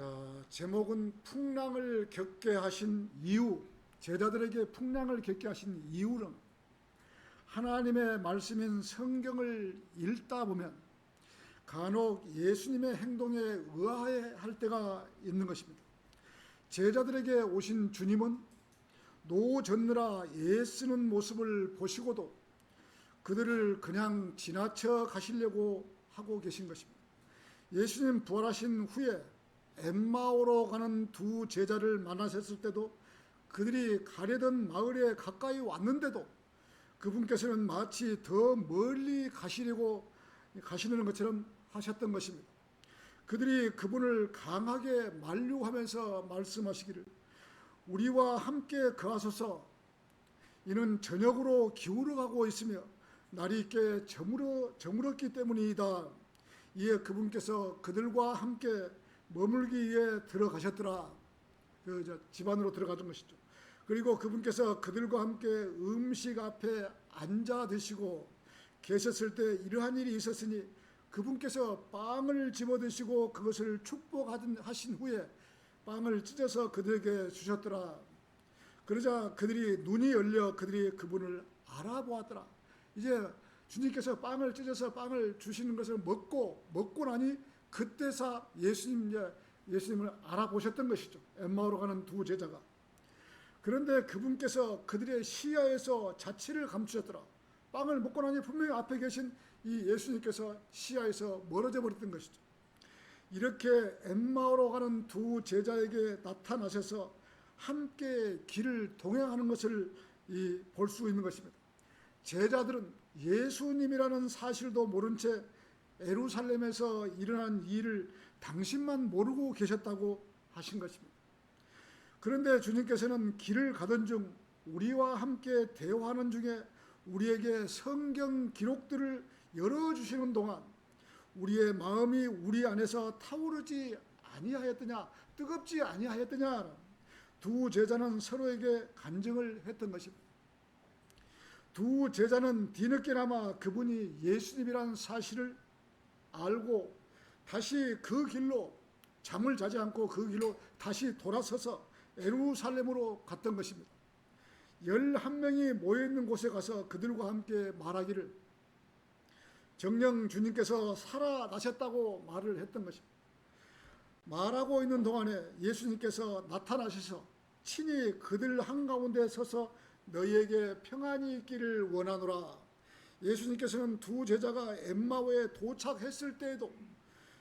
자, 제목은 풍랑을 겪게 하신 이유, 제자들에게 풍랑을 겪게 하신 이유는 하나님의 말씀인 성경을 읽다 보면 간혹 예수님의 행동에 의아해할 때가 있는 것입니다. 제자들에게 오신 주님은 노 젓느라 애쓰는 모습을 보시고도 그들을 그냥 지나쳐 가시려고 하고 계신 것입니다. 예수님 부활하신 후에 엠마오로 가는 두 제자를 만나셨을 때도 그들이 가려던 마을에 가까이 왔는데도 그분께서는 마치 더 멀리 가시는 것처럼 하셨던 것입니다. 그들이 그분을 강하게 만류하면서 말씀하시기를 우리와 함께 거하소서, 이는 저녁으로 기울어가고 있으며 날이 꽤 저물었기 때문이다. 이에 그분께서 그들과 함께 머물기 위해 들어가셨더라. 집 안으로 들어가던 것이죠. 그리고 그분께서 그들과 함께 음식 앞에 앉아 드시고 계셨을 때 이러한 일이 있었으니 그분께서 빵을 집어 드시고 그것을 축복하신 후에 빵을 찢어서 그들에게 주셨더라. 그러자 그들이 눈이 열려 그들이 그분을 알아보았더라. 이제 주님께서 빵을 찢어서 빵을 주시는 것을 먹고 나니 그때서 예수님을 알아보셨던 것이죠. 엠마오로 가는 두 제자가. 그런데 그분께서 그들의 시야에서 자취를 감추셨더라. 빵을 먹고 나니 분명히 앞에 계신 이 예수님께서 시야에서 멀어져 버렸던 것이죠. 이렇게 엠마오로 가는 두 제자에게 나타나셔서 함께 길을 동행하는 것을 볼 수 있는 것입니다. 제자들은 예수님이라는 사실도 모른 채 예루살렘에서 일어난 일을 당신만 모르고 계셨다고 하신 것입니다. 그런데 주님께서는 길을 가던 중 우리와 함께 대화하는 중에 우리에게 성경 기록들을 열어주시는 동안 우리의 마음이 우리 안에서 타오르지 아니하였더냐, 뜨겁지 아니하였더냐, 두 제자는 서로에게 간증을 했던 것입니다. 두 제자는 뒤늦게나마 그분이 예수님이라는 사실을 알고 다시 그 길로 잠을 자지 않고 그 길로 다시 돌아서서 예루살렘으로 갔던 것입니다. 11명이 모여있는 곳에 가서 그들과 함께 말하기를 정녕 주님께서 살아나셨다고 말을 했던 것입니다. 말하고 있는 동안에 예수님께서 나타나셔서 친히 그들 한가운데 서서 너희에게 평안이 있기를 원하노라. 예수님께서는 두 제자가 엠마오에 도착했을 때에도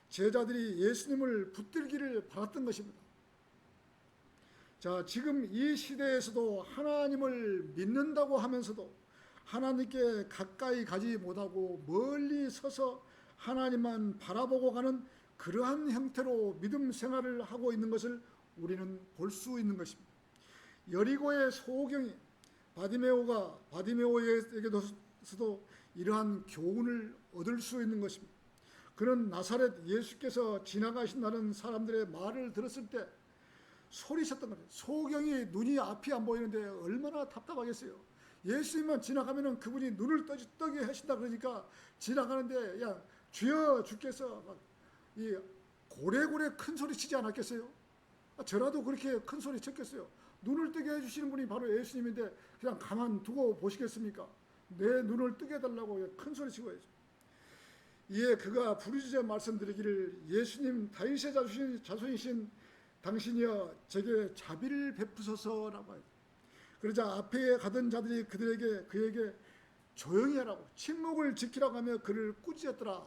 제자들이 예수님을 붙들기를 바랐던 것입니다. 자, 지금 이 시대에서도 하나님을 믿는다고 하면서도 하나님께 가까이 가지 못하고 멀리 서서 하나님만 바라보고 가는 그러한 형태로 믿음 생활을 하고 있는 것을 우리는 볼 수 있는 것입니다. 여리고의 소경이 바디메오에게서도 이러한 교훈을 얻을 수 있는 것입니다. 그는 나사렛 예수께서 지나가신다는 사람들의 말을 들었을 때 소리쳤던 거예요. 소경이 눈이 앞이 안 보이는데 얼마나 답답하겠어요. 예수님만 지나가면은 그분이 눈을 뜨게 하신다 그러니까 지나가는데 야 주여 주께서 이 고래고래 큰 소리 치지 않았겠어요? 저라도 그렇게 큰 소리 쳤겠어요? 눈을 뜨게 해주시는 분이 바로 예수님인데 그냥 가만 두고 보시겠습니까? 내 눈을 뜨게 해달라고 큰 소리 치고 해야죠. 이에 그가 부르짖어 말씀드리기를 예수님 다윗의 자손이신 당신이여 제게 자비를 베푸소서라고 해요. 그러자 앞에 가던 자들이 그에게 조용히 하라고 침묵을 지키라고 하며 그를 꾸짖었더라.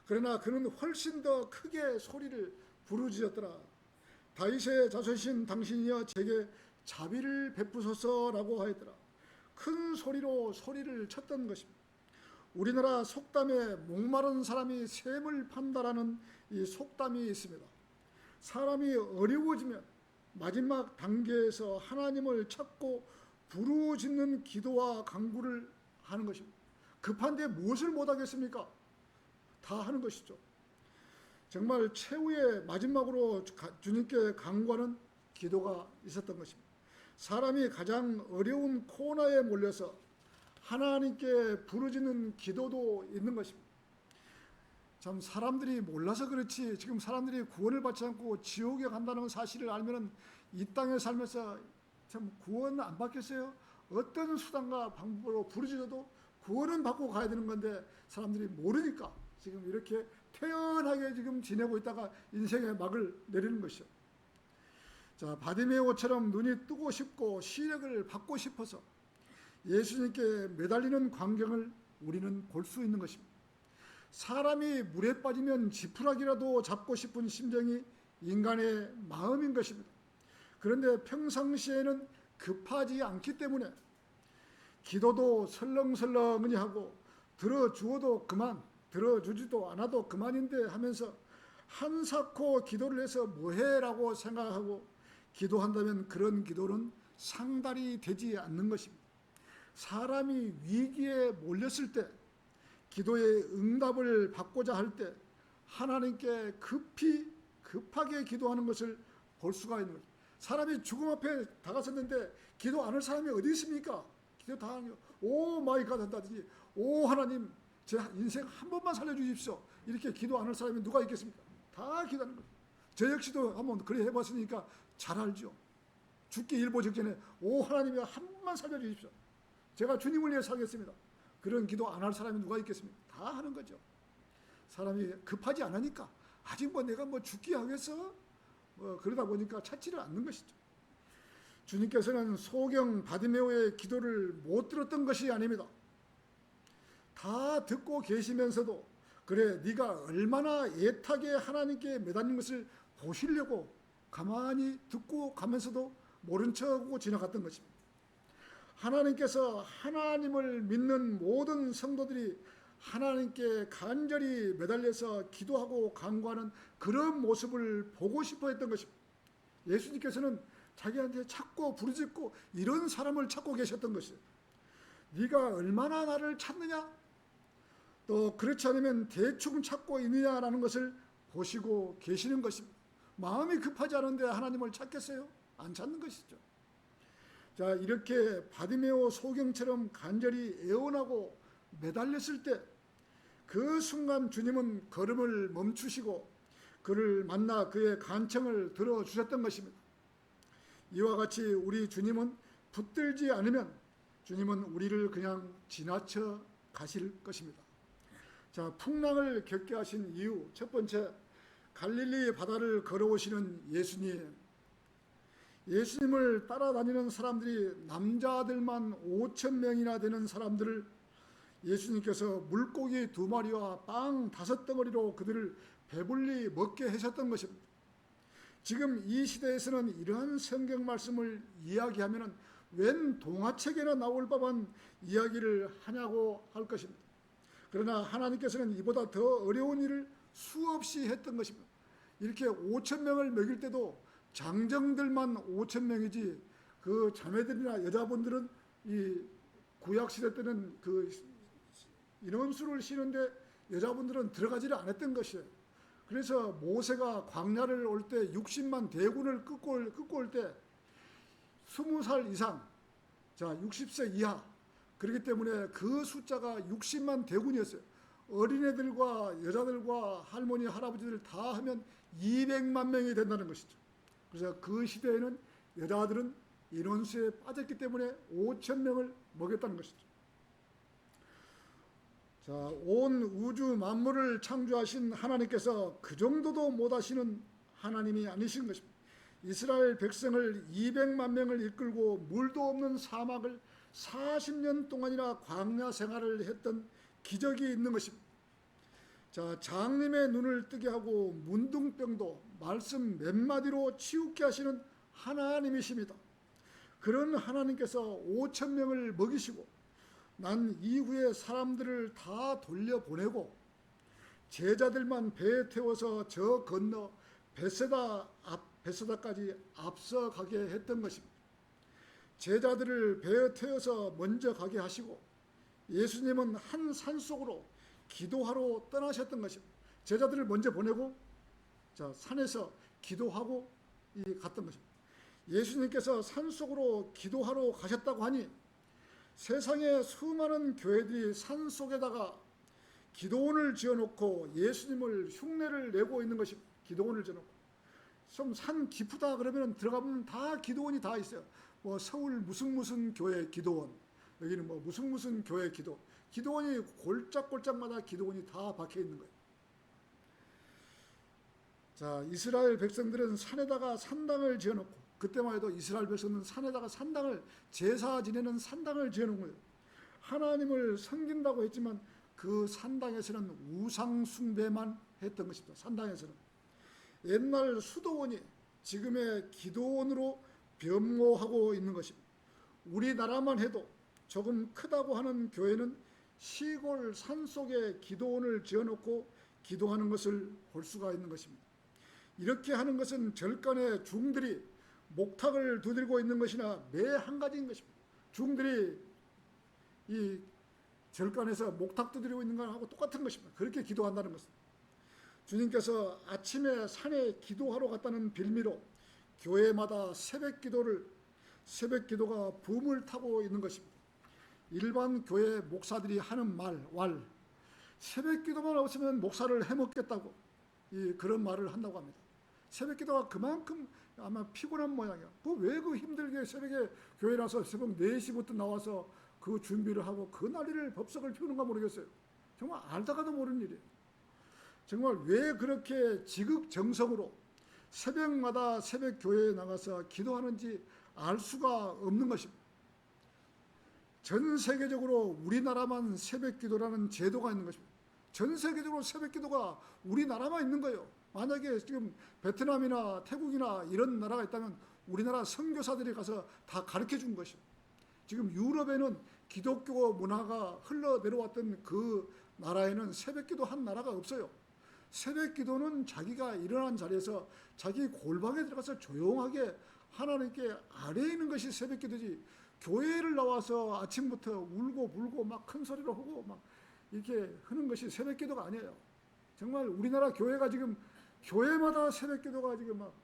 그러나 그는 훨씬 더 크게 소리를 부르짖었더라. 다윗의 자손이신 당신이여 제게 자비를 베푸소서라고 하였더라. 큰 소리로 소리를 쳤던 것입니다. 우리나라 속담에 목마른 사람이 샘을 판다라는 이 속담이 있습니다. 사람이 어려워지면 마지막 단계에서 하나님을 찾고 부르짖는 기도와 간구를 하는 것입니다. 급한데 무엇을 못하겠습니까? 다 하는 것이죠. 정말 최후의 마지막으로 주님께 간구하는 기도가 있었던 것입니다. 사람이 가장 어려운 코너에 몰려서 하나님께 부르짖는 기도도 있는 것입니다. 참 사람들이 몰라서 그렇지 지금 사람들이 구원을 받지 않고 지옥에 간다는 사실을 알면은 이 땅에 살면서 참 구원 안 받겠어요? 어떤 수단과 방법으로 부르짖어도 구원은 받고 가야 되는 건데 사람들이 모르니까 지금 이렇게 태연하게 지금 지내고 있다가 인생의 막을 내리는 것이죠. 자, 바디메오처럼 눈이 뜨고 싶고 시력을 받고 싶어서 예수님께 매달리는 광경을 우리는 볼 수 있는 것입니다. 사람이 물에 빠지면 지푸라기라도 잡고 싶은 심정이 인간의 마음인 것입니다. 그런데 평상시에는 급하지 않기 때문에 기도도 설렁설렁히 하고 들어주어도 그만, 들어주지도 않아도 그만인데 하면서 한사코 기도를 해서 뭐해? 라고 생각하고 기도한다면 그런 기도는 상달이 되지 않는 것입니다. 사람이 위기에 몰렸을 때 기도의 응답을 받고자 할 때 하나님께 급하게 기도하는 것을 볼 수가 있는 거죠. 사람이 죽음 앞에 다가섰는데 기도 안 할 사람이 어디 있습니까? 기도 다 하는 거. 오 마이 갓 한다든지 오 하나님 제 인생 한 번만 살려주십시오. 이렇게 기도 안 할 사람이 누가 있겠습니까? 다 기도하는 거죠. 저 역시도 한번 그래 해봤으니까 잘 알죠. 죽기 일보 직전에 오 하나님이 한 번만 살려주십시오. 제가 주님을 위해 살겠습니다. 그런 기도 안 할 사람이 누가 있겠습니까? 다 하는 거죠. 사람이 급하지 않으니까 아직 뭐 내가 뭐 죽기 하겠어? 그러다 보니까 찾지를 않는 것이죠. 주님께서는 소경 바디메오의 기도를 못 들었던 것이 아닙니다. 다 듣고 계시면서도 그래 네가 얼마나 애타게 하나님께 매달린 것을 보시려고 가만히 듣고 가면서도 모른 척하고 지나갔던 것입니다. 하나님께서 하나님을 믿는 모든 성도들이 하나님께 간절히 매달려서 기도하고 간구하는 그런 모습을 보고 싶어 했던 것입니다. 예수님께서는 자기한테 찾고 부르짖고 이런 사람을 찾고 계셨던 것이에요. 네가 얼마나 나를 찾느냐? 또 그렇지 않으면 대충 찾고 있느냐라는 것을 보시고 계시는 것입니다. 마음이 급하지 않은데 하나님을 찾겠어요? 안 찾는 것이죠. 자, 이렇게 바디메오 소경처럼 간절히 애원하고 매달렸을 때 그 순간 주님은 걸음을 멈추시고 그를 만나 그의 간청을 들어주셨던 것입니다. 이와 같이 우리 주님은 붙들지 않으면 주님은 우리를 그냥 지나쳐 가실 것입니다. 자, 풍랑을 겪게 하신 이유 첫 번째, 갈릴리 바다를 걸어오시는 예수님. 예수님을 따라다니는 사람들이 남자들만 5,000명이나 되는 사람들을 예수님께서 물고기 2마리와 빵 5덩어리로 그들을 배불리 먹게 하셨던 것입니다. 지금 이 시대에서는 이러한 성경 말씀을 이야기하면 웬 동화책에나 나올 법한 이야기를 하냐고 할 것입니다. 그러나 하나님께서는 이보다 더 어려운 일을 수없이 했던 것입니다. 이렇게 5,000명을 먹일 때도 장정들만 5,000명이지 그 자매들이나 여자분들은 이 구약시대 때는 그 인원수를 쉬는데 여자분들은 들어가지를 않았던 것이에요. 그래서 모세가 광야를 올 때 60만 대군을 끌고 올 때 20살 이상, 자 60세 이하, 그렇기 때문에 그 숫자가 60만 대군이었어요. 어린애들과 여자들과 할머니, 할아버지들 다 하면 200만 명이 된다는 것이죠. 그래서 그 시대에는 여자들은 인원수에 빠졌기 때문에 5,000명을 먹였다는 것이죠. 자, 온 우주 만물을 창조하신 하나님께서 그 정도도 못하시는 하나님이 아니신 것입니다. 이스라엘 백성을 200만 명을 이끌고 물도 없는 사막을 40년 동안이나 광야 생활을 했던 기적이 있는 것입니다. 자, 장님의 눈을 뜨게 하고 문둥병도 말씀 몇 마디로 치우게 하시는 하나님이십니다. 그런 하나님께서 5,000명을 먹이시고 난 이후에 사람들을 다 돌려보내고 제자들만 배에 태워서 저 건너 베세다까지 앞서가게 했던 것입니다. 제자들을 배에 태워서 먼저 가게 하시고 예수님은 한 산속으로 기도하러 떠나셨던 것입니다. 제자들을 먼저 보내고 자, 산에서 기도하고 갔던 것입니다. 예수님께서 산속으로 기도하러 가셨다고 하니 세상의 수많은 교회들이 산속에다가 기도원을 지어놓고 예수님을 흉내를 내고 있는 것이 기도원을 지어놓고 좀 산 깊다 그러면 들어가면 다 기도원이 다 있어요. 뭐 서울 무슨 교회 기도원, 여기는 뭐 무슨 교회 기도원이 골짝골짝마다 기도원이 다 박혀 있는 거예요. 자, 이스라엘 백성들은 산에다가 산당을 지어놓고, 그때만 해도 이스라엘 백성은 산에다가 산당을, 제사 지내는 산당을 지어놓은 거예요. 하나님을 섬긴다고 했지만 그 산당에서는 우상 숭배만 했던 것입니다. 산당에서는 옛날 수도원이 지금의 기도원으로 변모하고 있는 것입니다. 우리나라만 해도 조금 크다고 하는 교회는 시골 산속에 기도원을 지어놓고 기도하는 것을 볼 수가 있는 것입니다. 이렇게 하는 것은 절간에 중들이 목탁을 두들고 있는 것이나 매 한 가지인 것입니다. 중들이 이 절간에서 목탁 두드리고 있는 것하고 똑같은 것입니다. 그렇게 기도한다는 것은 주님께서 아침에 산에 기도하러 갔다는 빌미로 교회마다 새벽 기도가 붐을 타고 있는 것입니다. 일반 교회 목사들이 하는 왈, 새벽 기도만 없으면 목사를 해먹겠다고 그런 말을 한다고 합니다. 새벽 기도가 그만큼 아마 피곤한 모양이야. 왜 그 힘들게 새벽에 교회 나서 새벽 4시부터 나와서 그 준비를 하고 그 난리를 법석을 피우는가 모르겠어요. 정말 알다가도 모르는 일이에요. 정말 왜 그렇게 지극정성으로 새벽마다 새벽 교회에 나가서 기도하는지 알 수가 없는 것입니다. 전 세계적으로 우리나라만 새벽 기도라는 제도가 있는 것입니다. 전 세계적으로 새벽 기도가 우리나라만 있는 거예요. 만약에 지금 베트남이나 태국이나 이런 나라가 있다면 우리나라 선교사들이 가서 다 가르쳐 준 것입니다. 지금 유럽에는 기독교 문화가 흘러 내려왔던 그 나라에는 새벽 기도 한 나라가 없어요. 새벽 기도는 자기가 일어난 자리에서 자기 골방에 들어가서 조용하게 하나님께 아뢰 있는 것이 새벽 기도지, 교회를 나와서 아침부터 울고 불고 막 큰 소리로 하고 막 이렇게 하는 것이 새벽 기도가 아니에요. 정말 우리나라 교회가 지금 교회마다 새벽 기도가 지금 막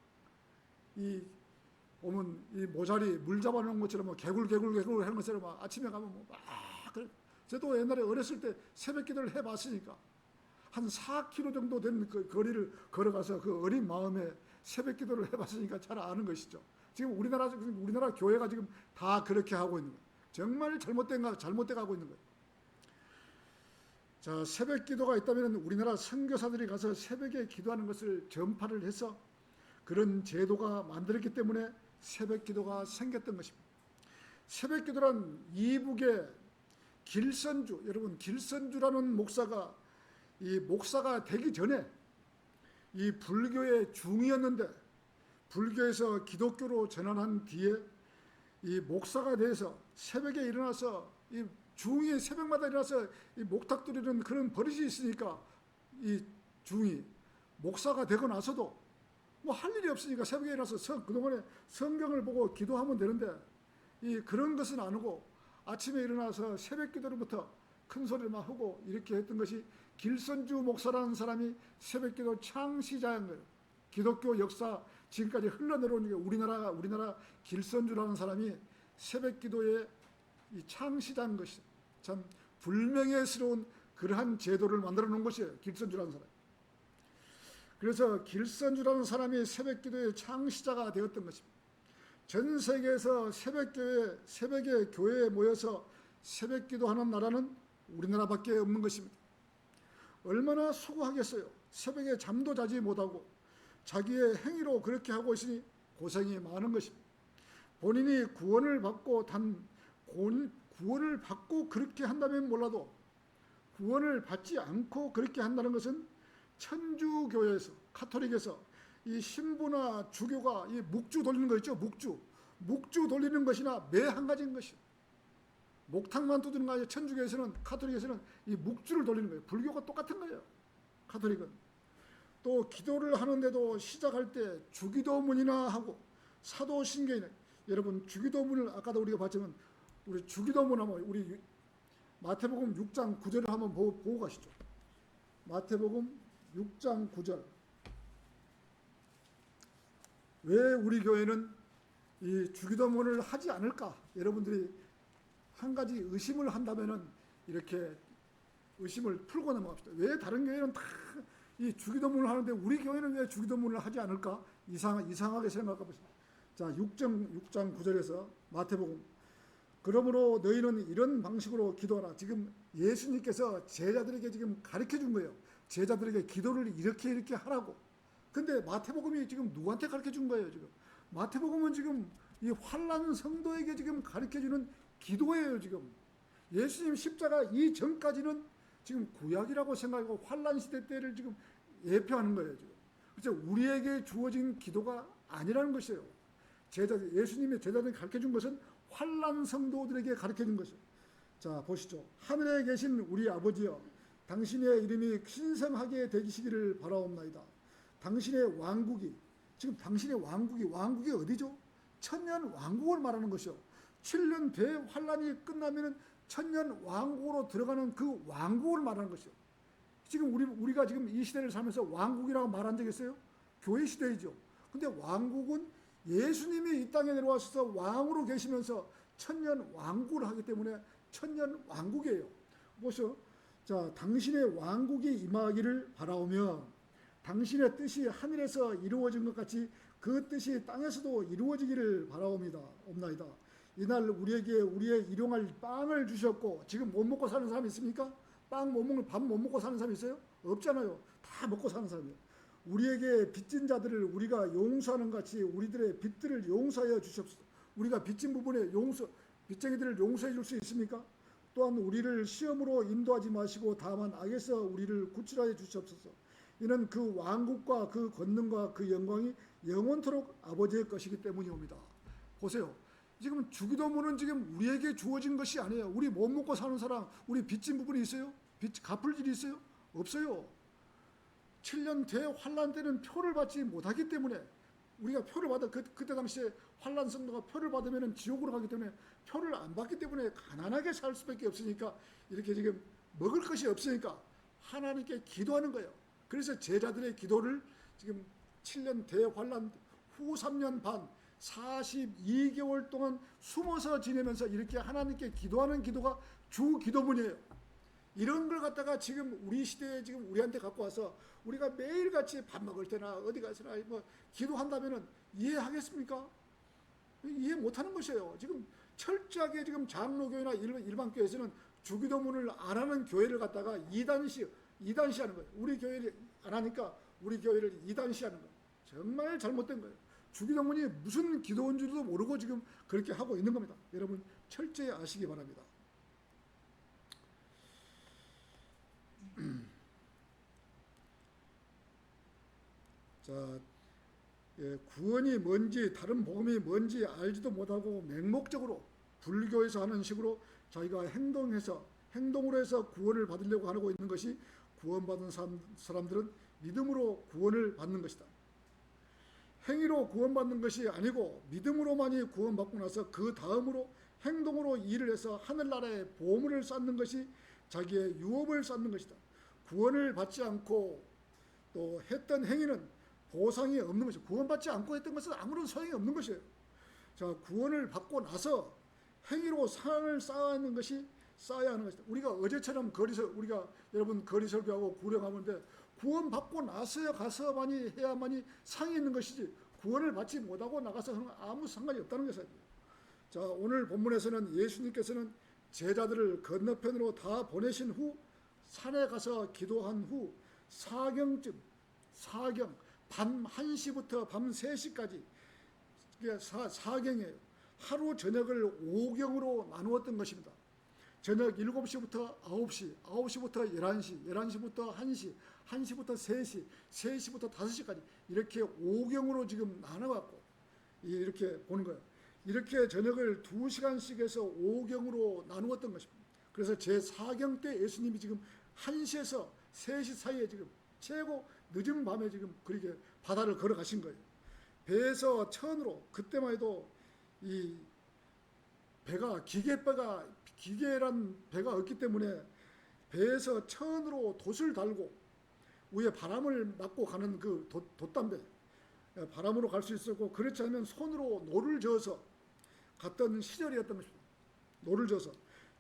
오면 이 모자리 물 잡아놓은 것처럼 뭐 개굴 하는 것처럼 막 아침에 가면 뭐 막 그래. 저도 옛날에 어렸을 때 새벽 기도를 해봤으니까 한 4km 정도 되는 그 거리를 걸어가서 그 어린 마음에 새벽 기도를 해봤으니까 잘 아는 것이죠. 지금 우리나라 교회가 지금 다 그렇게 하고 있는 거예요. 정말 잘못돼 가고 있는 거예요. 자, 새벽 기도가 있다면 우리나라 선교사들이 가서 새벽에 기도하는 것을 전파를 해서 그런 제도가 만들었기 때문에 새벽 기도가 생겼던 것입니다. 새벽 기도란 이북의 길선주, 여러분 길선주라는 목사가 되기 전에 이 불교의 중이었는데 불교에서 기독교로 전환한 뒤에 이 목사가 돼서 새벽에 일어나서 이 중이 새벽마다 일어나서 이 목탁 두리는 그런 버릇이 있으니까 이 중이 목사가 되고 나서도 뭐 할 일이 없으니까 새벽에 일어나서 그동안에 성경을 보고 기도하면 되는데 그런 것은 안 하고 아침에 일어나서 새벽 기도로부터 큰 소리를 막 하고 이렇게 했던 것이 길선주 목사라는 사람이 새벽 기도 창시자인 거예요. 기독교 역사 지금까지 흘러내려오는 게 우리나라 길선주라는 사람이 새벽 기도의 이 창시자인 것이죠. 참 불명예스러운 그러한 제도를 만들어 놓은 것이에요. 길선주라는 사람. 그래서 길선주라는 사람이 새벽 기도의 창시자가 되었던 것입니다. 전 세계에서 새벽에 교회에 모여서 새벽 기도하는 나라는 우리나라밖에 없는 것입니다. 얼마나 수고하겠어요. 새벽에 잠도 자지 못하고 자기의 행위로 그렇게 하고 있으니 고생이 많은 것입니다. 본인이 구원을 받고 그렇게 한다면 몰라도 구원을 받지 않고 그렇게 한다는 것은 천주교에서 카톨릭에서 이 신부나 주교가 이 묵주 돌리는 거 있죠. 묵주 돌리는 것이나 매 한 가지인 것이요. 목탁만 두드리는 거 아니에요. 천주교에서는 카톨릭에서는 이 묵주를 돌리는 거예요. 불교가 똑같은 거예요. 카톨릭은 또 기도를 하는데도 시작할 때 주기도문이나 하고 사도신경이나 여러분 주기도문을 아까도 우리가 봤지만 우리 주기도문 한번 우리 마태복음 6장 9절을 한번 보고 가시죠. 마태복음 6장 9절. 왜 우리 교회는 이 주기도문을 하지 않을까? 여러분들이 한 가지 의심을 한다면은 이렇게 의심을 풀고 넘어갑시다. 왜 다른 교회는 다 이 주기도문을 하는데 우리 교회는 왜 주기도문을 하지 않을까? 이상하게 생각해 보십시오. 자, 6장 9절에서 마태복음. 그러므로 너희는 이런 방식으로 기도하라. 지금 예수님께서 제자들에게 지금 가르쳐 준 거예요. 제자들에게 기도를 이렇게 하라고. 근데 마태복음이 지금 누구한테 가르쳐 준 거예요, 지금? 마태복음은 지금 이 환난 성도에게 지금 가르쳐 주는 기도예요, 지금. 예수님 십자가 이전까지는 지금 구약이라고 생각하고 환난 시대 때를 지금 예표하는 거예요, 지금. 그래서 우리에게 주어진 기도가 아니라는 것이에요. 예수님의 제자들이 가르쳐 준 것은 환난 성도들에게 가르쳐 준 것이에요. 자, 보시죠. 하늘에 계신 우리 아버지여, 당신의 이름이 신성하게 되시기를 바라옵나이다. 당신의 왕국이, 지금 당신의 왕국이 어디죠? 천년 왕국을 말하는 것이요. 7년 대환란이 끝나면은 천년 왕국으로 들어가는 그 왕국을 말하는 것이요. 지금 우리가 지금 이 시대를 살면서 왕국이라고 말한 적 있어요? 교회 시대이죠. 근데 왕국은 예수님이 이 땅에 내려와서 왕으로 계시면서 천년 왕국을 하기 때문에 천년 왕국이에요. 보시죠. 자, 당신의 왕국이 임하기를 바라오며 당신의 뜻이 하늘에서 이루어진 것 같이 그 뜻이 땅에서도 이루어지기를 바라옵나이다. 이날 우리에게 우리의 일용할 빵을 주셨고, 지금 못 먹고 사는 사람 있습니까? 밥 못 먹고 사는 사람 있어요? 없잖아요. 다 먹고 사는 사람이에요. 우리에게 빚진 자들을 우리가 용서하는 같이 우리들의 빚들을 용서하여 주시옵소서. 우리가 빚진 부분에 빚쟁이들을 용서해 줄 수 있습니까? 또한 우리를 시험으로 인도하지 마시고 다만 악에서 우리를 구출하여 주시옵소서. 이는 그 왕국과 그 권능과 그 영광이 영원토록 아버지의 것이기 때문이옵니다. 보세요. 지금 주기도문은 지금 우리에게 주어진 것이 아니에요. 우리 못 먹고 사는 사람, 우리 빚진 부분이 있어요? 빚 갚을 일이 있어요? 없어요. 7년 대환란 때는 표를 받지 못하기 때문에 우리가 표를 받아 그때 당시에 환란 성도가 표를 받으면 지옥으로 가기 때문에 표를 안 받기 때문에 가난하게 살 수밖에 없으니까 이렇게 지금 먹을 것이 없으니까 하나님께 기도하는 거예요. 그래서 제자들의 기도를 지금 7년 대환란 후 3년 반 42개월 동안 숨어서 지내면서 이렇게 하나님께 기도하는 기도가 주 기도문이에요. 이런 걸 갖다가 지금 우리 시대에 지금 우리한테 갖고 와서 우리가 매일같이 밥 먹을 때나 어디 가서나 뭐 기도한다면은 이해하겠습니까? 이해 못하는 것이에요. 지금 철저하게 지금 장로교회나 일반 교회에서는 주기도문을 안 하는 교회를 갖다가 이단시하는 거예요. 우리 교회를 안 하니까 우리 교회를 이단시하는 거예요. 정말 잘못된 거예요. 주기도문이 무슨 기도인 줄도 모르고 지금 그렇게 하고 있는 겁니다. 여러분 철저히 아시기 바랍니다. 자, 구원이 뭔지 다른 복음이 뭔지 알지도 못하고 맹목적으로 불교에서 하는 식으로 자기가 행동으로 해서 구원을 받으려고 하고 있는 것이 구원받은 사람들은 믿음으로 구원을 받는 것이다. 행위로 구원받는 것이 아니고 믿음으로만이 구원받고 나서 그 다음으로 행동으로 일을 해서 하늘나라에 보물을 쌓는 것이 자기의 유업을 쌓는 것이다. 구원을 받지 않고 또 했던 행위는 보상이 없는 것이죠. 구원받지 않고 했던 것은 아무런 소용이 없는 것이에요. 자, 구원을 받고 나서 행위로 상을 쌓아야 하는 것이다. 우리가 어제처럼 우리가 여러분 거리 설교하고 구령하는데 구원받고 나서야 가서만이 해야만이 상이 있는 것이지 구원을 받지 못하고 나가서 아무 상관이 없다는 것이에요. 자, 오늘 본문에서는 예수님께서는 제자들을 건너편으로 다 보내신 후 산에 가서 기도한 후 사경 밤 1시부터 밤 3시까지 사경이에요. 하루 저녁을 5경으로 나누었던 것입니다. 저녁 7시부터 9시, 9시부터 11시, 11시부터 1시, 1시부터 3시, 3시부터 5시까지 이렇게 5경으로 지금 나눠갖고 이렇게 보는 거예요. 이렇게 저녁을 2시간씩 해서 5경으로 나누었던 것입니다. 그래서 제4경 때 예수님이 지금 1시에서 3시 사이에 지금 최고 늦은 밤에 지금 그렇게 바다를 걸어가신 거예요. 배에서 천으로, 그때만 해도 이 배가 기계란 배가 없기 때문에 배에서 천으로 돛을 달고 위에 바람을 맞고 가는 그 돛담배 바람으로 갈 수 있었고, 그렇지 않으면 손으로 노를 저어서 갔던 시절이었던 것입니다. 노를 저어서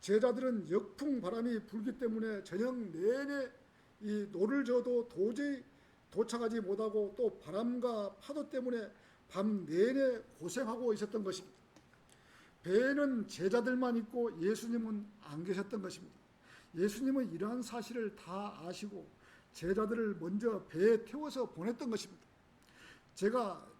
제자들은 역풍 바람이 불기 때문에 저녁 내내 이 노를 저어도 도저히 도착하지 못하고 또 바람과 파도 때문에 밤 내내 고생하고 있었던 것입니다. 배에는 제자들만 있고 예수님은 안 계셨던 것입니다. 예수님은 이러한 사실을 다 아시고 제자들을 먼저 배에 태워서 보냈던 것입니다.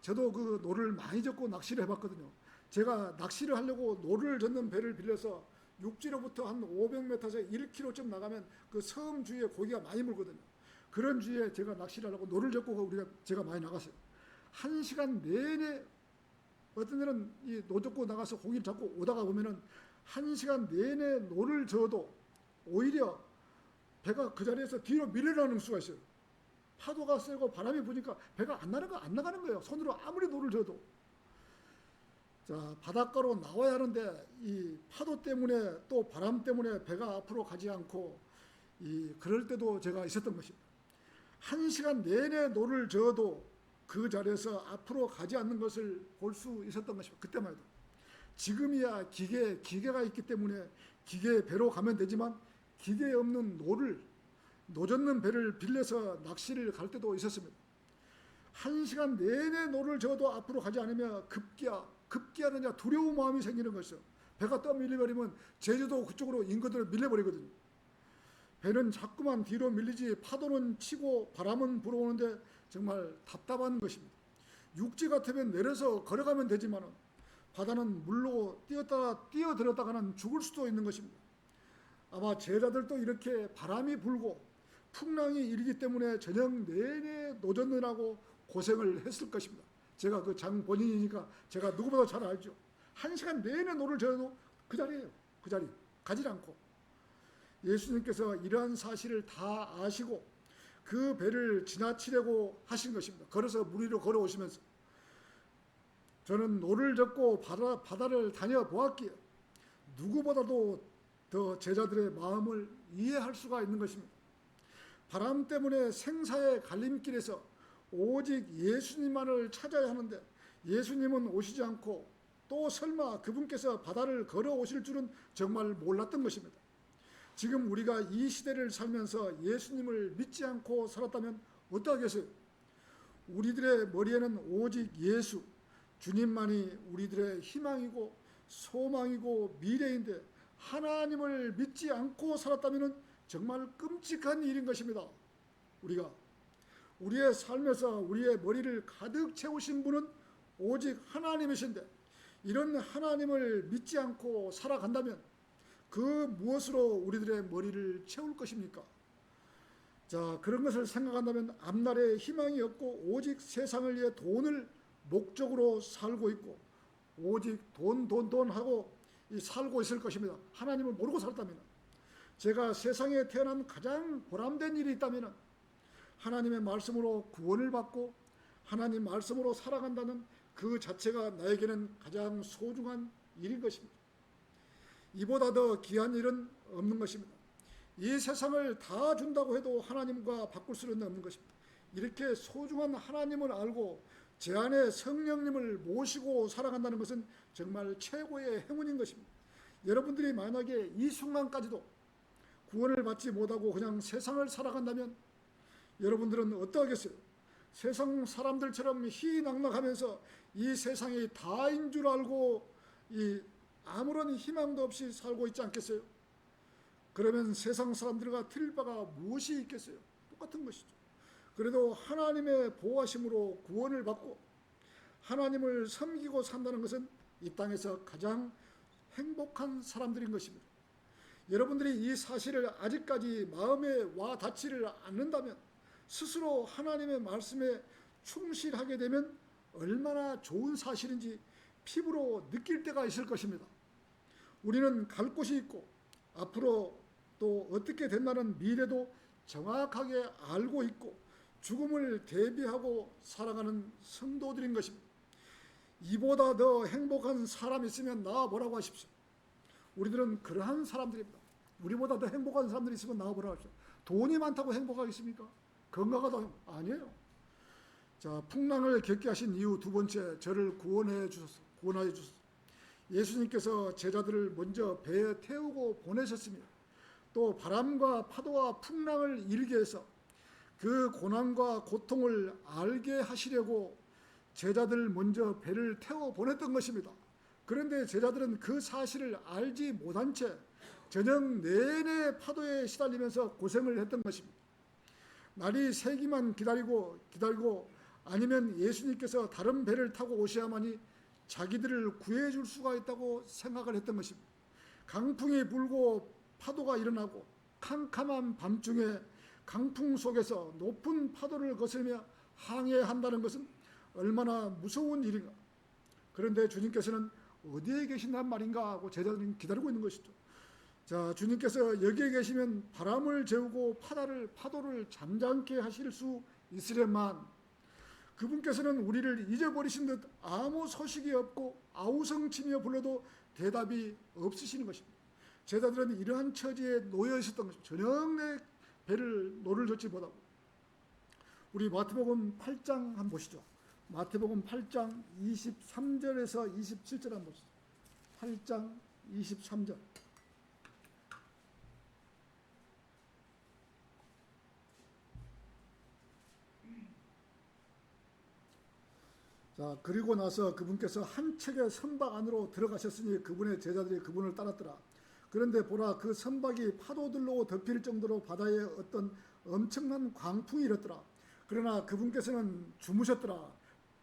저도 그 노를 많이 젓고 낚시를 해봤거든요. 제가 낚시를 하려고 노를 젓는 배를 빌려서 육지로부터 한 500m에서 1km쯤 나가면 그 섬 주위에 고기가 많이 물거든요. 그런 주위에 제가 낚시를 하려고 노를 젓고 제가 많이 나갔어요. 1시간 내내 어떤 데는 이 노 젓고 나가서 고기를 잡고 오다가 보면은 1시간 내내 노를 저어도 오히려 배가 그 자리에서 뒤로 밀려나는 수가 있어요. 파도가 세고 바람이 부니까 배가 안 나가는 거예요. 손으로 아무리 노를 저어도. 자, 바닷가로 나와야 하는데 이 파도 때문에 또 바람 때문에 배가 앞으로 가지 않고 그럴 때도 제가 있었던 것입니다. 1시간 내내 노를 저어도 그 자리에서 앞으로 가지 않는 것을 볼 수 있었던 것입니다. 그때만 해도. 지금이야 기계가 있기 때문에 기계 배로 가면 되지만 기계 없는 노 젓는 배를 빌려서 낚시를 갈 때도 있었습니다. 1시간 내내 노를 저어도 앞으로 가지 않으면 급기야는 두려운 마음이 생기는 것이죠. 배가 떠밀려버리면 제주도 그쪽으로 인거들을 밀려버리거든요. 배는 자꾸만 뒤로 밀리지 파도는 치고 바람은 불어오는데 정말 답답한 것입니다. 육지 같으면 내려서 걸어가면 되지만 바다는 물로 뛰어들었다가는 죽을 수도 있는 것입니다. 아마 제자들도 이렇게 바람이 불고 풍랑이 일기 때문에 저녁 내내 노 젓느라고 고생을 했을 것입니다. 제가 그 장본인이니까 제가 누구보다 잘 알죠. 1시간 내내 노를 저어도 그 자리예요. 그 자리 가지 않고. 예수님께서 이러한 사실을 다 아시고 그 배를 지나치려고 하신 것입니다. 걸어서 물 위로 걸어오시면서 저는 노를 젓고 바다를 다녀보았기에 누구보다도 더 제자들의 마음을 이해할 수가 있는 것입니다. 바람 때문에 생사의 갈림길에서 오직 예수님만을 찾아야 하는데 예수님은 오시지 않고 또 설마 그분께서 바다를 걸어오실 줄은 정말 몰랐던 것입니다. 지금 우리가 이 시대를 살면서 예수님을 믿지 않고 살았다면 어떠하겠어요? 우리들의 머리에는 오직 예수, 주님만이 우리들의 희망이고 소망이고 미래인데 하나님을 믿지 않고 살았다면 정말 끔찍한 일인 것입니다. 우리의 삶에서 우리의 머리를 가득 채우신 분은 오직 하나님이신데 이런 하나님을 믿지 않고 살아간다면 그 무엇으로 우리들의 머리를 채울 것입니까? 자, 그런 것을 생각한다면 앞날에 희망이 없고 오직 세상을 위해 돈을 목적으로 살고 있고 오직 돈 하고 살고 있을 것입니다. 하나님을 모르고 살았다면 제가 세상에 태어난 가장 보람된 일이 있다면 하나님의 말씀으로 구원을 받고 하나님 말씀으로 살아간다는 그 자체가 나에게는 가장 소중한 일인 것입니다. 이보다 더 귀한 일은 없는 것입니다. 이 세상을 다 준다고 해도 하나님과 바꿀 수는 없는 것입니다. 이렇게 소중한 하나님을 알고 제 안에 성령님을 모시고 살아간다는 것은 정말 최고의 행운인 것입니다. 여러분들이 만약에 이 순간까지도 구원을 받지 못하고 그냥 세상을 살아간다면 여러분들은 어떠하겠어요? 세상 사람들처럼 희낙낙하면서 이 세상이 다인 줄 알고 아무런 희망도 없이 살고 있지 않겠어요? 그러면 세상 사람들과 틀릴 바가 무엇이 있겠어요? 똑같은 것이죠. 그래도 하나님의 보호하심으로 구원을 받고 하나님을 섬기고 산다는 것은 이 땅에서 가장 행복한 사람들인 것입니다. 여러분들이 이 사실을 아직까지 마음에 와 닿지를 않는다면 스스로 하나님의 말씀에 충실하게 되면 얼마나 좋은 사실인지 피부로 느낄 때가 있을 것입니다. 우리는 갈 곳이 있고 앞으로 또 어떻게 된다는 미래도 정확하게 알고 있고 죽음을 대비하고 살아가는 성도들인 것입니다. 이보다 더 행복한 사람이 있으면 나와보라고 하십시오. 우리들은 그러한 사람들입니다. 우리보다 더 행복한 사람들이 있으면 나와보라고 하십시오. 돈이 많다고 행복하겠습니까? 건강하다고 아니에요. 자, 풍랑을 겪게 하신 이후 두 번째, 저를 구원하여 주소서. 예수님께서 제자들을 먼저 배에 태우고 보내셨으며 또 바람과 파도와 풍랑을 일게 해서 그 고난과 고통을 알게 하시려고 제자들 먼저 배를 태워 보냈던 것입니다. 그런데 제자들은 그 사실을 알지 못한 채 저녁 내내 파도에 시달리면서 고생을 했던 것입니다. 날이 새기만 기다리고 아니면 예수님께서 다른 배를 타고 오셔야만이 자기들을 구해줄 수가 있다고 생각을 했던 것입니다. 강풍이 불고 파도가 일어나고 캄캄한 밤중에 강풍 속에서 높은 파도를 거스르며 항해한다는 것은 얼마나 무서운 일인가. 그런데 주님께서는 어디에 계신단 말인가 하고 제자들은 기다리고 있는 것이죠. 자, 주님께서 여기에 계시면 바람을 재우고 파도를 잠잠케 하실 수 있으련만 그분께서는 우리를 잊어버리신 듯 아무 소식이 없고 아우성치며 불러도 대답이 없으시는 것입니다. 제자들은 이러한 처지에 놓여 있었던 것입니다. 저녁 내 배를 노를 젓지 못하고. 우리 마태복음 8장 한번 보시죠. 마태복음 8장 23절에서 27절 한번 보시죠. 8장 23절. 자, 그리고 나서 그분께서 한 척의 선박 안으로 들어가셨으니 그분의 제자들이 그분을 따랐더라. 그런데 보라, 그 선박이 파도들로 덮일 정도로 바다에 어떤 엄청난 광풍이 일었더라. 그러나 그분께서는 주무셨더라.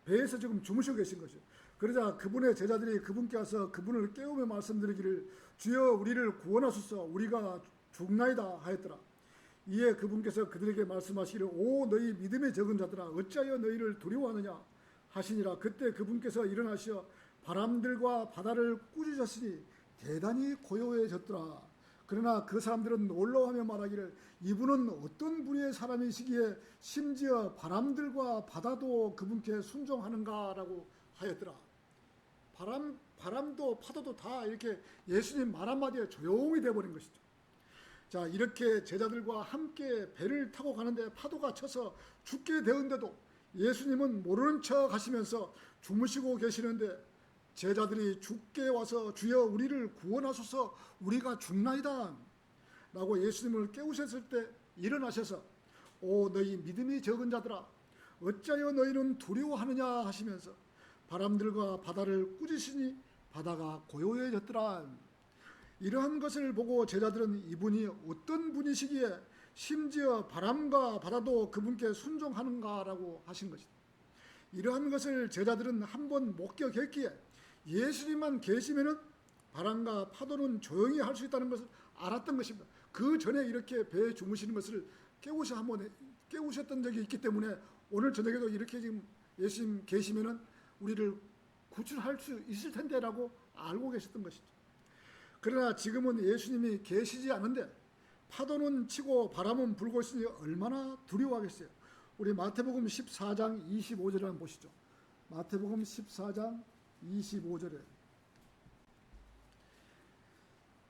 배에서 지금 주무시고 계신 것이요. 그러자 그분의 제자들이 그분께 와서 그분을 깨우며 말씀드리기를 주여 우리를 구원하소서 우리가 죽나이다 하였더라. 이에 그분께서 그들에게 말씀하시기를 오 너희 믿음의 적은 자들아 어찌하여 너희를 두려워하느냐 하시니라. 그때 그분께서 일어나시어 바람들과 바다를 꾸짖으셨으니 대단히 고요해졌더라. 그러나 그 사람들은 놀라워하며 말하기를 이분은 어떤 부류의 사람이시기에 심지어 바람들과 바다도 그분께 순종하는가라고 하였더라. 바람도 파도도 다 이렇게 예수님 말 한마디에 조용히 되어버린 것이죠. 자, 이렇게 제자들과 함께 배를 타고 가는데 파도가 쳐서 죽게 되었는데도 예수님은 모르는 척 하시면서 주무시고 계시는데 제자들이 죽게 와서 주여 우리를 구원하소서 우리가 죽나이다 라고 예수님을 깨우셨을 때 일어나셔서 오 너희 믿음이 적은 자들아 어찌하여 너희는 두려워하느냐 하시면서 바람들과 바다를 꾸짖으시니 바다가 고요해졌더라. 이러한 것을 보고 제자들은 이분이 어떤 분이시기에 심지어 바람과 바다도 그분께 순종하는가라고 하신 것이다. 이러한 것을 제자들은 한번 목격했기에 예수님만 계시면은 바람과 파도는 조용히 할 수 있다는 것을 알았던 것입니다. 그 전에 이렇게 배에 주무시는 것을 깨우셨던 적이 있기 때문에 오늘 저녁에도 이렇게 지금 예수님 계시면은 우리를 구출할 수 있을 텐데라고 알고 계셨던 것이죠. 그러나 지금은 예수님이 계시지 않은데 파도는 치고 바람은 불고 있으니 얼마나 두려워하겠어요. 우리 마태복음 14장 25절을 한번 보시죠. 마태복음 14장 25절에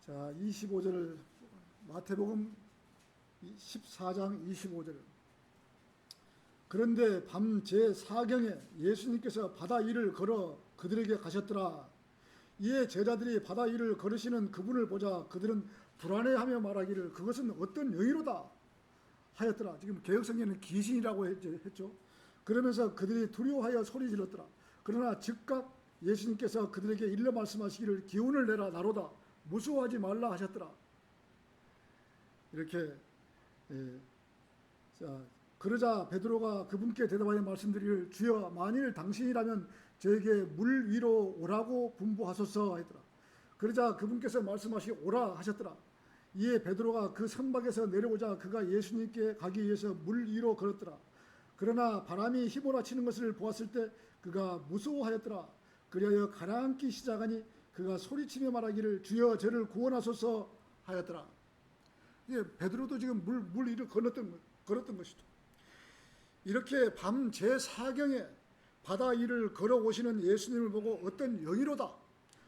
자 25절을 마태복음 14장 25절 그런데 밤 제4경에 예수님께서 바다 위를 걸어 그들에게 가셨더라. 이에 제자들이 바다 위를 걸으시는 그분을 보자 그들은 불안해하며 말하기를 그것은 어떤 영이로다 하였더라. 지금 개혁성경에는 귀신이라고 했죠. 그러면서 그들이 두려워하여 소리 질렀더라. 그러나 즉각 예수님께서 그들에게 일러 말씀하시기를 기운을 내라 나로다 무서워하지 말라 하셨더라. 이렇게 자 그러자 베드로가 그분께 대답하여 말씀드리기를 주여 만일 당신이라면 저에게 물 위로 오라고 분부하소서 하였더라. 그러자 그분께서 말씀하시 오라 하셨더라. 이에 베드로가 그 선박에서 내려오자 그가 예수님께 가기 위해서 물 위로 걸었더라. 그러나 바람이 휘몰아치는 것을 보았을 때 그가 무서워하였더라. 그리하여 가라앉기 시작하니 그가 소리치며 말하기를 주여 저를 구원하소서 하였더라. 예, 베드로도 지금 물 위를 걸었던 것이죠. 이렇게 밤 제4경에 바다 위를 걸어오시는 예수님을 보고 어떤 영이로다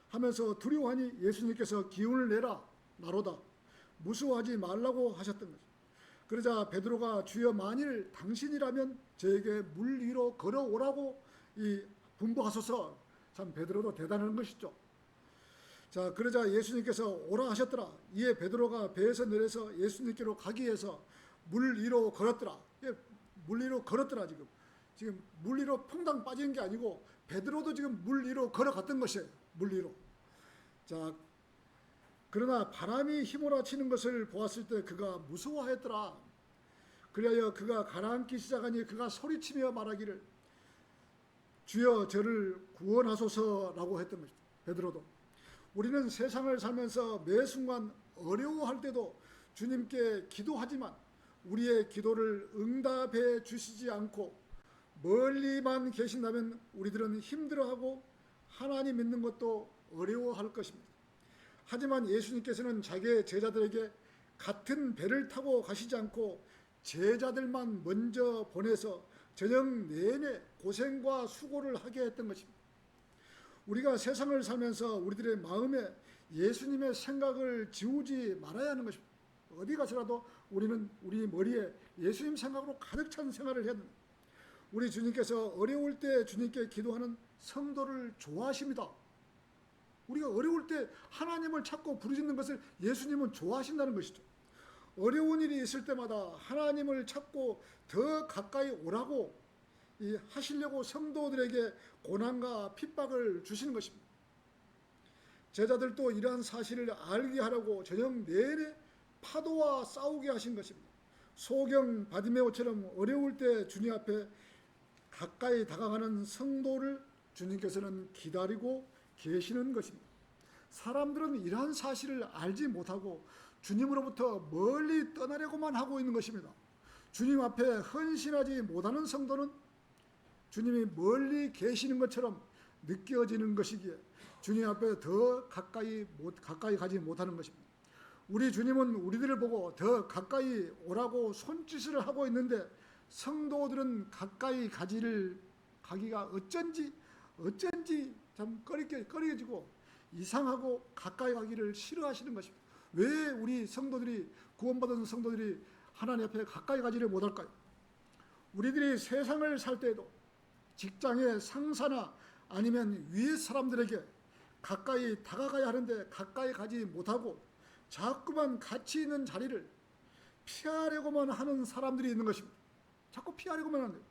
하면서 두려워하니 예수님께서 기운을 내라 나로다 무서워하지 말라고 하셨던 거죠. 그러자 베드로가 주여 만일 당신이라면 저에게 물 위로 걸어오라고 분부하소서. 참 베드로도 대단한 것이죠. 자, 그러자 예수님께서 오라 하셨더라. 이에 베드로가 배에서 내려서 예수님께로 가기 위해서 물 위로 걸었더라. 물 위로 걸었더라. 지금 물 위로 퐁당 빠지는 게 아니고 베드로도 지금 물 위로 걸어갔던 것이에요. 물 위로. 자, 그러나 바람이 휘몰아치는 것을 보았을 때 그가 무서워하였더라. 그리하여 그가 가라앉기 시작하니 그가 소리치며 말하기를 주여 저를 구원하소서라고 했던 것이다. 베드로도. 우리는 세상을 살면서 매 순간 어려워할 때도 주님께 기도하지만 우리의 기도를 응답해 주시지 않고 멀리만 계신다면 우리들은 힘들어하고 하나님 믿는 것도 어려워할 것입니다. 하지만 예수님께서는 자기의 제자들에게 같은 배를 타고 가시지 않고 제자들만 먼저 보내서 저녁 내내 고생과 수고를 하게 했던 것입니다. 우리가 세상을 살면서 우리들의 마음에 예수님의 생각을 지우지 말아야 하는 것입니다. 어디 가서라도 우리는 우리 머리에 예수님 생각으로 가득 찬 생활을 해야 합니다. 우리 주님께서 어려울 때 주님께 기도하는 성도를 좋아하십니다. 우리가 어려울 때 하나님을 찾고 부르짖는 것을 예수님은 좋아하신다는 것이죠. 어려운 일이 있을 때마다 하나님을 찾고 더 가까이 오라고 하시려고 성도들에게 고난과 핍박을 주시는 것입니다. 제자들도 이러한 사실을 알게 하려고 저녁 내내 파도와 싸우게 하신 것입니다. 소경 바디메오처럼 어려울 때 주님 앞에 가까이 다가가는 성도를 주님께서는 기다리고 계시는 것입니다. 사람들은 이러한 사실을 알지 못하고 주님으로부터 멀리 떠나려고만 하고 있는 것입니다. 주님 앞에 헌신하지 못하는 성도는 주님이 멀리 계시는 것처럼 느껴지는 것이기에 주님 앞에 더 가까이 가지 못하는 것입니다. 우리 주님은 우리들을 보고 더 가까이 오라고 손짓을 하고 있는데 성도들은 가까이 가기가 어쩐지 참 꺼려지고 이상하고 가까이 가기를 싫어하시는 것입니다. 왜 우리 성도들이 구원받은 성도들이 하나님 앞에 가까이 가지를 못할까요? 우리들이 세상을 살 때에도 직장의 상사나 아니면 위의 사람들에게 가까이 다가가야 하는데 가까이 가지 못하고 자꾸만 같이 있는 자리를 피하려고만 하는 사람들이 있는 것입니다. 자꾸 피하려고만 하는 거예요.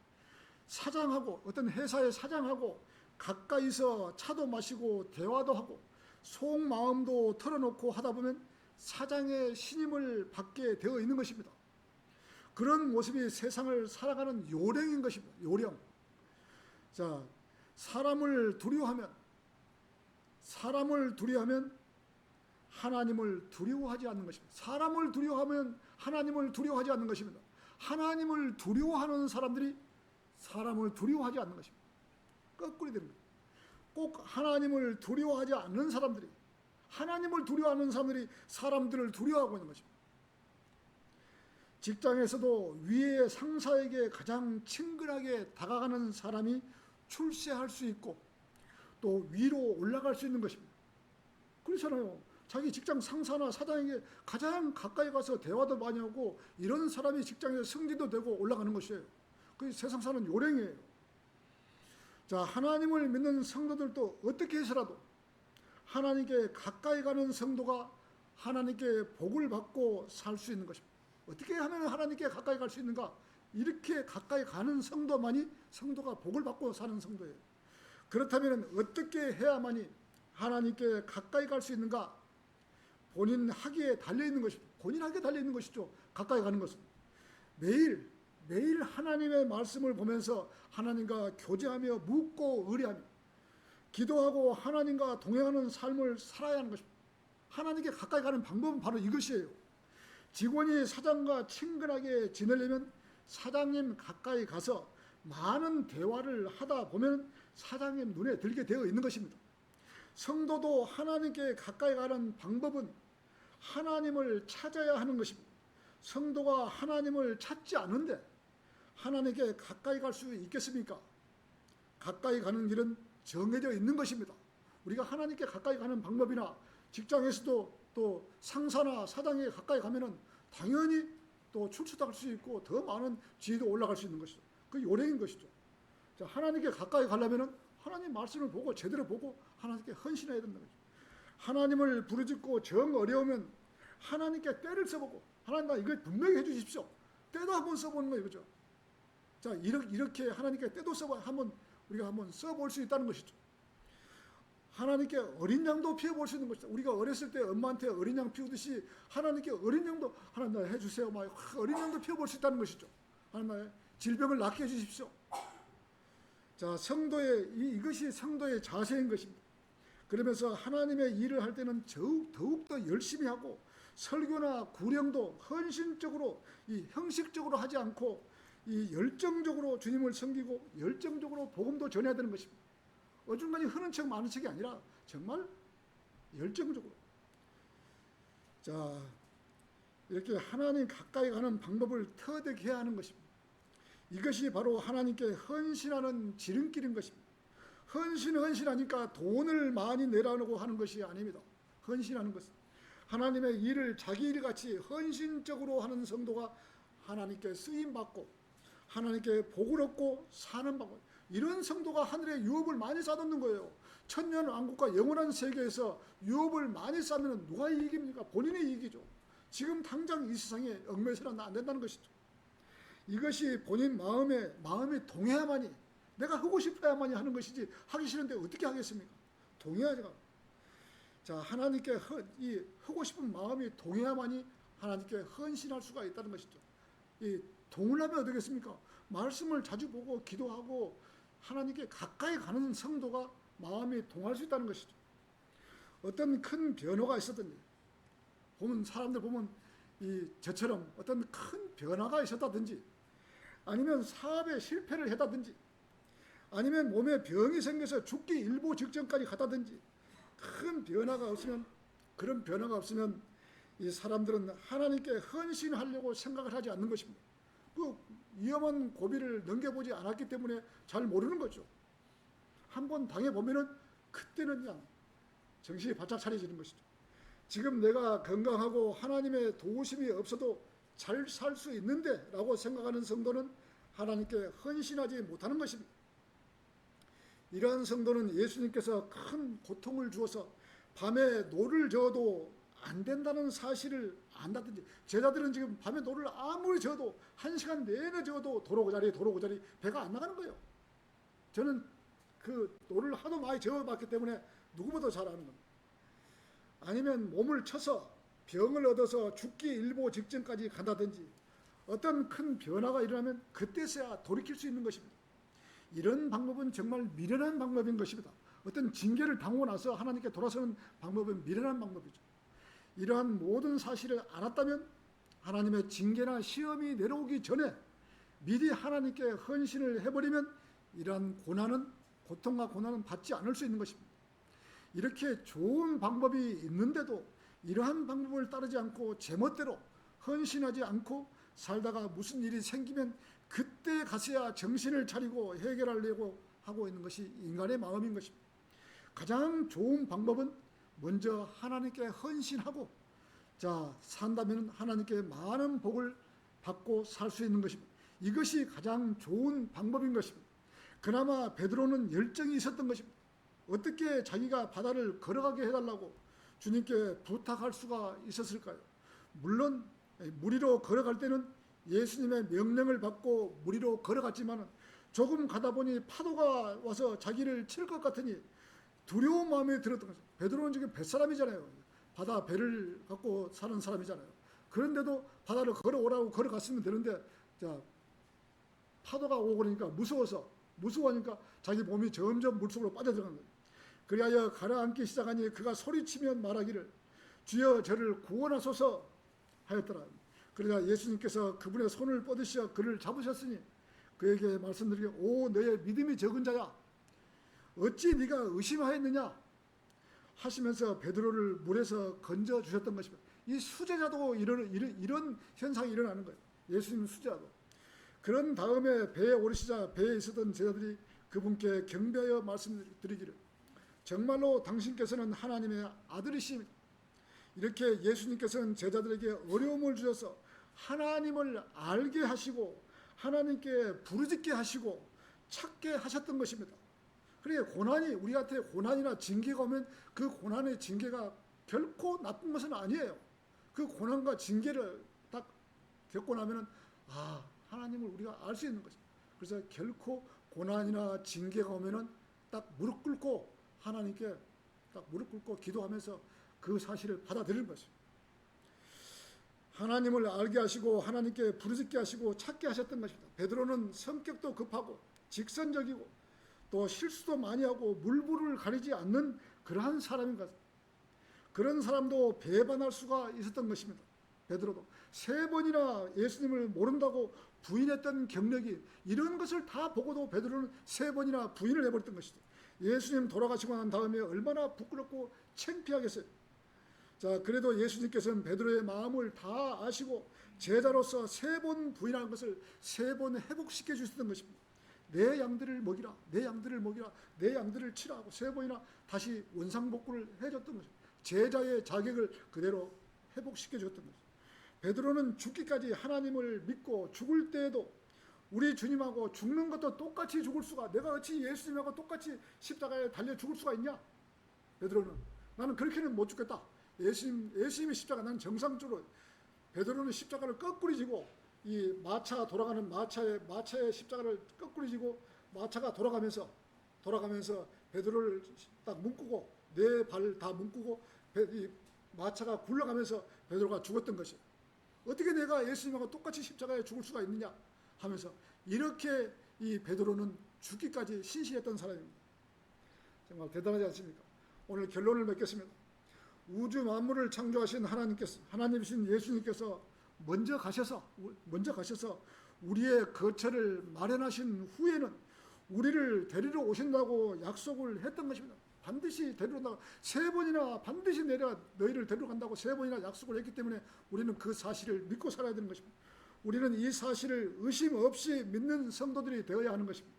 사장하고 어떤 회사의 사장하고 가까이서 차도 마시고 대화도 하고 속마음도 털어놓고 하다 보면 사장의 신임을 받게 되어 있는 것입니다. 그런 모습이 세상을 살아가는 요령인 것입니다. 요령. 자, 사람을 두려워하면 하나님을 두려워하지 않는 것입니다. 사람을 두려워하면 하나님을 두려워하지 않는 것입니다. 하나님을 두려워하는 사람들이 사람을 두려워하지 않는 것입니다. 거꾸로 되는 거예요. 꼭 하나님을 두려워하지 않는 사람들이 사람들을 두려워하고 있는 것입니다. 직장에서도 위의 상사에게 가장 친근하게 다가가는 사람이 출세할 수 있고 또 위로 올라갈 수 있는 것입니다. 그렇잖아요. 자기 직장 상사나 사장에게 가장 가까이 가서 대화도 많이 하고 이런 사람이 직장에서 승진도 되고 올라가는 것이에요. 그게 세상 사는 요령이에요. 자, 하나님을 믿는 성도들도 어떻게 해서라도 하나님께 가까이 가는 성도가 하나님께 복을 받고 살 수 있는 것입니다. 어떻게 하면 하나님께 가까이 갈 수 있는가? 이렇게 가까이 가는 성도만이 성도가 복을 받고 사는 성도예요. 그렇다면 어떻게 해야만이 하나님께 가까이 갈 수 있는가? 본인 하기에 달려있는 것입니다. 본인 하기에 달려있는 것이죠. 가까이 가는 것은. 매일 하나님의 말씀을 보면서 하나님과 교제하며 묻고 의뢰하며 기도하고 하나님과 동행하는 삶을 살아야 하는 것입니다. 하나님께 가까이 가는 방법은 바로 이것이에요. 직원이 사장과 친근하게 지내려면 사장님 가까이 가서 많은 대화를 하다 보면 사장님 눈에 들게 되어 있는 것입니다. 성도도 하나님께 가까이 가는 방법은 하나님을 찾아야 하는 것입니다. 성도가 하나님을 찾지 않은데 하나님께 가까이 갈 수 있겠습니까? 가까이 가는 길은 정해져 있는 것입니다. 우리가 하나님께 가까이 가는 방법이나 직장에서도 또 상사나 사장에 가까이 가면은 당연히 또 출세할 수 있고 더 많은 지위도 올라갈 수 있는 것이죠. 그 요령인 것이죠. 자, 하나님께 가까이 가려면은 하나님 말씀을 보고 제대로 보고 하나님께 헌신해야 된다는 거죠. 하나님을 부르짖고 정 어려우면 하나님께 때를 써보고, 하나님 나 이걸 분명히 해주십시오. 때도 한번 써보는 거예요. 그죠? 자, 이렇게 하나님께 때도 우리가 한번 써볼 수 있다는 것이죠. 하나님께 어린 양도 피워볼 수 있는 것이죠. 우리가 어렸을 때 엄마한테 어린 양 피우듯이 하나님께 어린 양도 하나님 나 해주세요. 막 어린 양도 피워볼 수 있다는 것이죠. 하나님 나 질병을 낫게 해주십시오. 자, 이것이 성도의 자세인 것입니다. 그러면서 하나님의 일을 할 때는 더욱더 열심히 하고 설교나 구령도 헌신적으로 형식적으로 하지 않고 열정적으로 주님을 섬기고 열정적으로 복음도 전해야 되는 것입니다. 어중간히 흐는 척 마는 척이 아니라 정말 열정적으로. 자, 이렇게 하나님 가까이 가는 방법을 터득해야 하는 것입니다. 이것이 바로 하나님께 헌신하는 지름길인 것입니다. 헌신하니까 돈을 많이 내라고 하는 것이 아닙니다. 헌신하는 것은 하나님의 일을 자기 일같이 헌신적으로 하는 성도가 하나님께 쓰임받고 하나님께 복을 얻고 사는 방법, 이런 성도가 하늘의 유업을 많이 쌓는 거예요. 천년 왕국과 영원한 세계에서 유업을 많이 쌓으면 누가 이익입니까? 본인의 이익이죠. 지금 당장 이 세상에 얽매여서는 안 된다는 것이죠. 이것이 본인 마음이 동해야만이, 내가 하고 싶어야만이 하는 것이지 하기 싫은데 어떻게 하겠습니까? 동해야죠. 자, 하나님께 하고 싶은 마음이 동해야만이 하나님께 헌신할 수가 있다는 것이죠. 동을하면 어떻겠습니까? 말씀을 자주 보고 기도하고 하나님께 가까이 가는 성도가 마음이 동할 수 있다는 것이죠. 어떤 큰 변화가 있었든지, 사람들 보면 저처럼 어떤 큰 변화가 있었다든지, 아니면 사업에 실패를 했다든지, 아니면 몸에 병이 생겨서 죽기 일보 직전까지 갔다든지, 큰 변화가 없으면, 그런 변화가 없으면 이 사람들은 하나님께 헌신하려고 생각을 하지 않는 것입니다. 그 위험한 고비를 넘겨보지 않았기 때문에 잘 모르는 거죠. 한번 당해보면은 그때는 그냥 정신이 바짝 차려지는 것이죠. 지금 내가 건강하고 하나님의 도우심이 없어도 잘 살 수 있는데 라고 생각하는 성도는 하나님께 헌신하지 못하는 것입니다. 이러한 성도는 예수님께서 큰 고통을 주어서 밤에 노를 저어도 안 된다는 사실을 안다든지, 제자들은 지금 밤에 노를 아무리 저어도 1시간 내내 저어도 도로고자리 배가 안 나가는 거예요. 저는 그 노를 하도 많이 저어봤기 때문에 누구보다 잘 아는 겁니다. 아니면 몸을 쳐서 병을 얻어서 죽기 일보 직전까지 간다든지, 어떤 큰 변화가 일어나면 그때서야 돌이킬 수 있는 것입니다. 이런 방법은 정말 미련한 방법인 것입니다. 어떤 징계를 당하고 나서 하나님께 돌아서는 방법은 미련한 방법이죠. 이러한 모든 사실을 알았다면 하나님의 징계나 시험이 내려오기 전에 미리 하나님께 헌신을 해버리면 이러한 고통과 고난은 받지 않을 수 있는 것입니다. 이렇게 좋은 방법이 있는데도 이러한 방법을 따르지 않고 제멋대로 헌신하지 않고 살다가 무슨 일이 생기면 그때 가서야 정신을 차리고 해결하려고 하고 있는 것이 인간의 마음인 것입니다. 가장 좋은 방법은 먼저 하나님께 헌신하고 산다면 하나님께 많은 복을 받고 살 수 있는 것입니다. 이것이 가장 좋은 방법인 것입니다. 그나마 베드로는 열정이 있었던 것입니다. 어떻게 자기가 바다를 걸어가게 해달라고 주님께 부탁할 수가 있었을까요? 물론 무리로 걸어갈 때는 예수님의 명령을 받고 무리로 걸어갔지만 조금 가다 보니 파도가 와서 자기를 칠 것 같으니 두려운 마음이 들었던 거죠. 베드로는 지금 뱃사람이잖아요. 바다 배를 갖고 사는 사람이잖아요. 그런데도 바다를 걸어오라고 걸어갔으면 되는데 파도가 오고 그러니까 무서워하니까 자기 몸이 점점 물속으로 빠져들어간 거예요. 그리하여 가라앉기 시작하니 그가 소리치며 말하기를 주여 저를 구원하소서 하였더라. 그러자 예수님께서 그분의 손을 뻗으시어 그를 잡으셨으니 그에게 말씀드리기를 오 너의 믿음이 적은 자야 어찌 네가 의심하였느냐 하시면서 베드로를 물에서 건져 주셨던 것입니다. 이 수제자도 이런 현상이 일어나는 거예요. 예수님은 수제자도. 그런 다음에 배에 오르시자 배에 있었던 제자들이 그분께 경배하여 말씀드리기를 정말로 당신께서는 하나님의 아들이십니다. 이렇게 예수님께서는 제자들에게 어려움을 주셔서 하나님을 알게 하시고 하나님께 부르짖게 하시고 찾게 하셨던 것입니다. 그래 고난이 우리한테 고난이나 징계가 오면 그 고난의 징계가 결코 나쁜 것은 아니에요. 그 고난과 징계를 딱 겪고 나면은 하나님을 우리가 알 수 있는 거죠. 그래서 결코 고난이나 징계가 오면은 딱 무릎 꿇고 하나님께 딱 무릎 꿇고 기도하면서 그 사실을 받아들이는 것이죠. 하나님을 알게 하시고 하나님께 부르짖게 하시고 찾게 하셨던 것입니다. 베드로는 성격도 급하고 직선적이고 또 실수도 많이 하고 물불을 가리지 않는 그러한 사람인 것. 그런 사람도 배반할 수가 있었던 것입니다. 베드로도 3번이나 예수님을 모른다고 부인했던 경력이 이런 것을 다 보고도 베드로는 3번이나 부인을 해버렸던 것이죠. 예수님 돌아가시고 난 다음에 얼마나 부끄럽고 창피하겠어요. 자, 그래도 예수님께서는 베드로의 마음을 다 아시고 제자로서 3번 부인하는 것을 3번 회복시켜 주셨던 것입니다. 내 양들을 먹이라, 내 양들을 먹이라, 내 양들을 치라 하고 3번이나 다시 원상복구를 해줬던 것입니다. 제자의 자격을 그대로 회복시켜 줬던 것입니다. 베드로는 죽기까지 하나님을 믿고 죽을 때에도 우리 주님하고 죽는 것도 똑같이 죽을 수가, 내가 같이 예수님하고 똑같이 십자가에 달려 죽을 수가 있냐? 베드로는 나는 그렇게는 못 죽겠다. 예수님의 십자가 나는 정상적으로, 베드로는 십자가를 거꾸로 지고 이 마차가 돌아가는 마차의 십자가를 거꾸로 지고 마차가 돌아가면서 베드로를 딱 묶고 네 발 다 묶고 이 마차가 굴러가면서 베드로가 죽었던 것이, 어떻게 내가 예수님하고 똑같이 십자가에 죽을 수가 있느냐 하면서 이렇게 이 베드로는 죽기까지 신실했던 사람입니다. 정말 대단하지 않습니까? 오늘 결론을 맺겠습니다. 우주 만물을 창조하신 하나님이신 예수님께서 먼저 가셔서 우리의 거처를 마련하신 후에는 우리를 데리러 오신다고 약속을 했던 것입니다. 반드시 데리러 온다고 3번이나 반드시 너희를 데리러 간다고 3번이나 약속을 했기 때문에 우리는 그 사실을 믿고 살아야 되는 것입니다. 우리는 이 사실을 의심 없이 믿는 성도들이 되어야 하는 것입니다.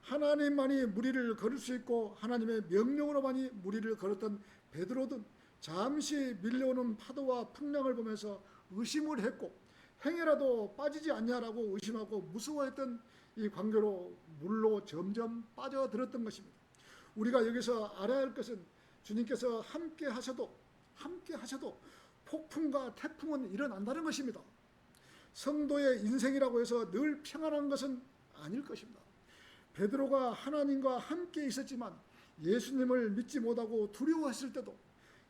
하나님만이 무리를 걸을 수 있고 하나님의 명령으로만이 무리를 걸었던 베드로든 잠시 밀려오는 파도와 풍랑을 보면서 의심을 했고 행여라도 빠지지 않냐라고 의심하고 무서워했던 이 관계로 물로 점점 빠져들었던 것입니다. 우리가 여기서 알아야 할 것은 주님께서 함께 하셔도 폭풍과 태풍은 일어난다는 것입니다. 성도의 인생이라고 해서 늘 평안한 것은 아닐 것입니다. 베드로가 하나님과 함께 있었지만 예수님을 믿지 못하고 두려워했을 때도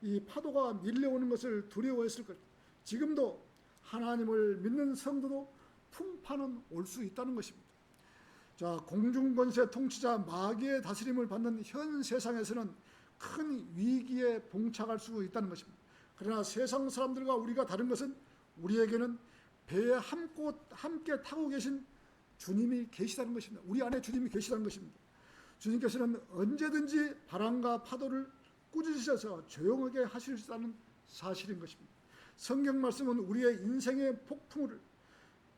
이 파도가 밀려오는 것을 두려워했을 것. 지금도 하나님을 믿는 성도도 풍파는 올 수 있다는 것입니다. 자, 공중권세 통치자 마귀의 다스림을 받는 현 세상에서는 큰 위기에 봉착할 수 있다는 것입니다. 그러나 세상 사람들과 우리가 다른 것은 우리에게는 배에 함께 타고 계신 주님이 계시다는 것입니다. 우리 안에 주님이 계시다는 것입니다. 주님께서는 언제든지 바람과 파도를 꾸짖으셔서 조용하게 하실 수 있다는 사실인 것입니다. 성경 말씀은 우리의 인생의 폭풍을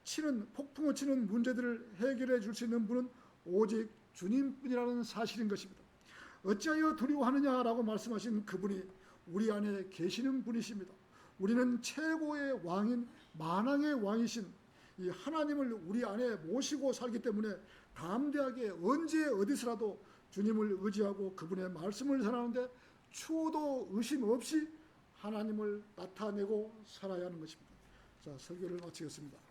치는 문제들을 해결해 줄 수 있는 분은 오직 주님뿐이라는 사실인 것입니다. 어찌하여 두려워하느냐라고 말씀하신 그분이 우리 안에 계시는 분이십니다. 우리는 최고의 왕인 만왕의 왕이신 이 하나님을 우리 안에 모시고 살기 때문에 담대하게 언제 어디서라도 주님을 의지하고 그분의 말씀을 전하는데 추호도 의심 없이 하나님을 나타내고 살아야 하는 것입니다. 자, 설교를 마치겠습니다.